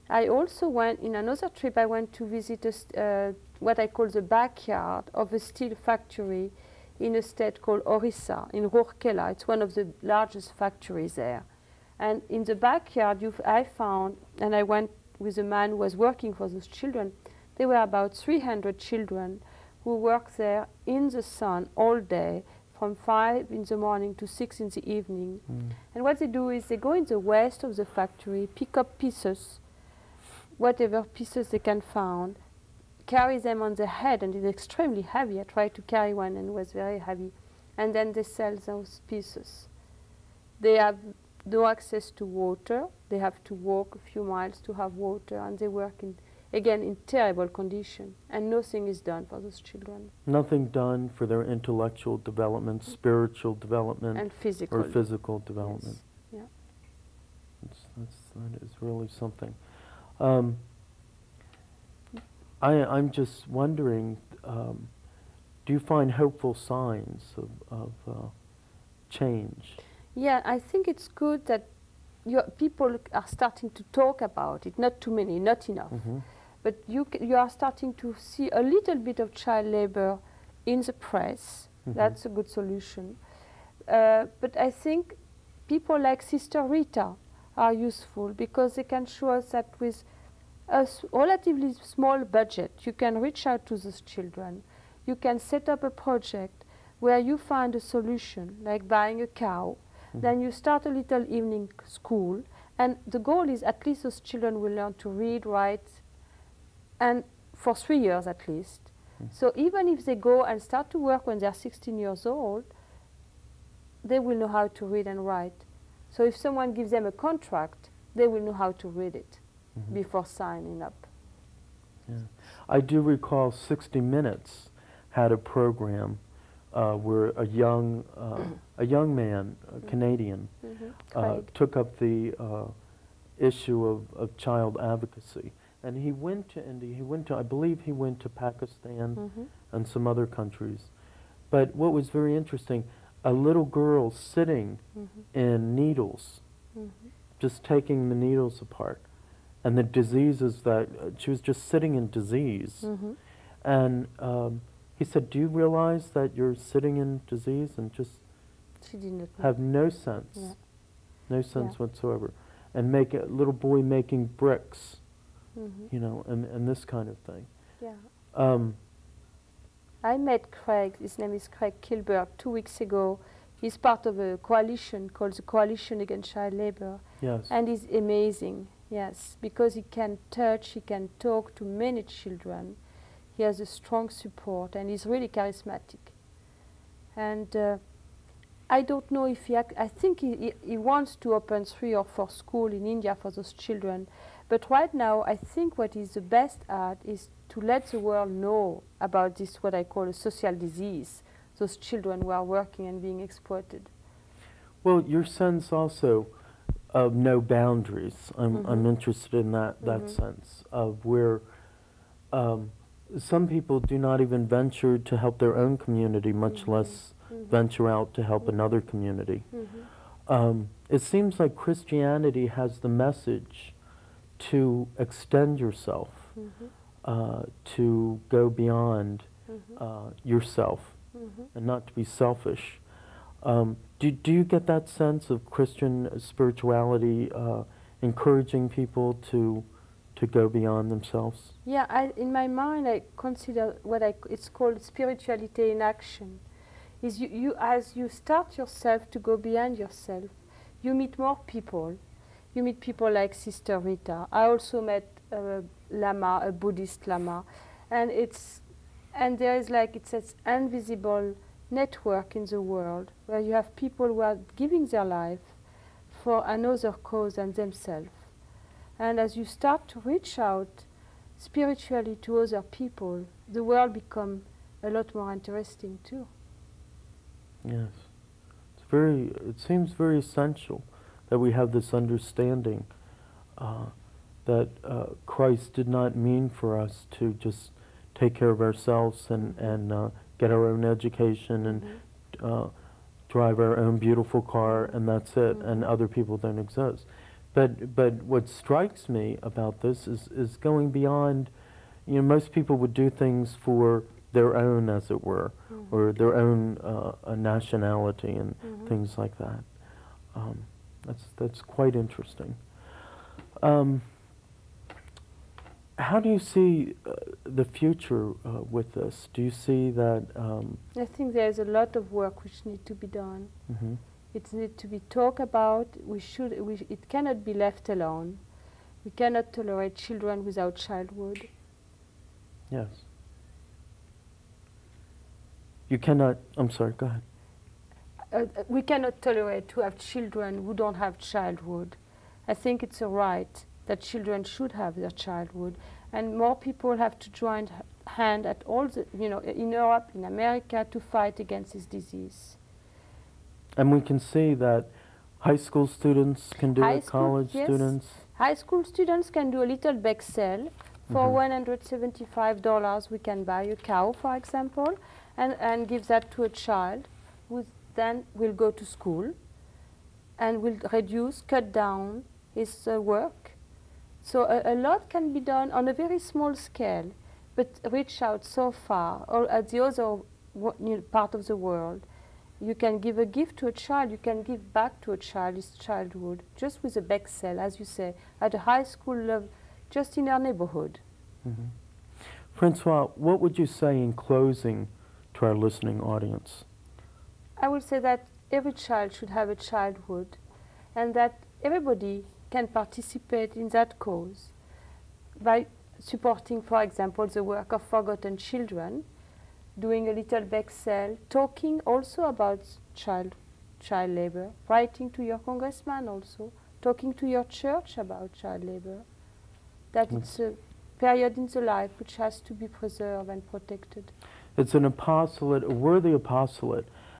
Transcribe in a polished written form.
I also went, in another trip, I went to visit what I call the backyard of a steel factory in a state called Orissa, in Rourkela. It's one of the largest factories there. And in the backyard, I found, and I went with a man who was working for those children, there were about 300 children who worked there in the sun all day, from 5 in the morning to 6 in the evening. And what they do is they go in the waste of the factory, pick up pieces, whatever pieces they can find, carry them on their head, and it's extremely heavy. I tried to carry one and it was very heavy. And then they sell those pieces. They have no access to water. They have to walk a few miles to have water, and they work again in terrible condition, and nothing is done for those children. Nothing done for their intellectual development, spiritual development, and physical. or physical development. Yes. Yeah. That is really something. I'm just wondering, do you find hopeful signs of change? Yeah, I think it's good that people are starting to talk about it. Not too many, not enough. But you are starting to see a little bit of child labor in the press. That's a good solution. But I think people like Sister Rita are useful because they can show us that with a relatively small budget, you can reach out to those children. You can set up a project where you find a solution, like buying a cow. Then you start a little evening school, and the goal is at least those children will learn to read, write, and for 3 years at least. So even if they go and start to work when they're 16 years old, they will know how to read and write. So if someone gives them a contract, they will know how to read it before signing up. Yeah. I do recall 60 Minutes had a program where a young man, a Canadian, took up the issue of child advocacy. And he went to India, I believe he went to Pakistan and some other countries. But what was very interesting, a little girl sitting in needles, just taking the needles apart. And the diseases that, she was just sitting in disease. And he said, do you realize that you're sitting in disease and just she didn't have no sense, no sense whatsoever. And make a little boy making bricks, you know, and this kind of thing. Yeah. I met Craig, his name is Craig Kilberg, 2 weeks ago. He's part of a coalition called the Coalition Against Child Labor. Yes. And he's amazing, yes, because he can touch, he can talk to many children. He has a strong support, and he's really charismatic. And I don't know if I think he wants to open 3 or 4 schools in India for those children. But right now, I think what he's the best at is to let the world know about this, what I call a social disease, those children who are working and being exploited. Well, your sense also of no boundaries, I'm interested in that sense of where some people do not even venture to help their own community, much less venture out to help another community. It seems like Christianity has the message to extend yourself, to go beyond yourself, and not to be selfish. Do you get that sense of Christian spirituality encouraging people to go beyond themselves? Yeah, in my mind, I consider it's called spirituality in action. Is as you start yourself to go beyond yourself, you meet more people. You meet people like Sister Rita. I also met a Lama, a Buddhist Lama, and there is it's an invisible network in the world where you have people who are giving their life for another cause than themselves. And as you start to reach out spiritually to other people, the world becomes a lot more interesting too. Yes. It seems very essential that we have this understanding that Christ did not mean for us to just take care of ourselves and get our own education and drive our own beautiful car and that's it, and other people don't exist. But what strikes me about this is going beyond, you know, most people would do things for their own, as it were, or their own nationality and things like that. That's quite interesting. How do you see the future with this? Do you see that? I think there's a lot of work which needs to be done. It needs to be talked about. It cannot be left alone. We cannot tolerate children without childhood. Yes. You cannot. I'm sorry. Go ahead. We cannot tolerate to have children who don't have childhood. I think it's a right that children should have their childhood, and more people have to join hand at all the, you know, in Europe, in America, to fight against this disease. And we can see that high school students can do it, college yes. students. High school students can do a little bake sale. For $175, we can buy a cow, for example, and give that to a child, who then will go to school and will cut down his work. So a lot can be done on a very small scale, but reach out so far, or at the other part of the world. You can give a gift to a child, you can give back to a child his childhood, just with a bake sale, as you say, at a high school level, just in our neighborhood. Francoise, what would you say in closing to our listening audience? I would say that every child should have a childhood, and that everybody can participate in that cause by supporting, for example, the work of forgotten children, doing a little bake sale, talking also about child labor, writing to your congressman also, talking to your church about child labor, that it's a period in the life which has to be preserved and protected. It's an apostolate, a worthy apostolate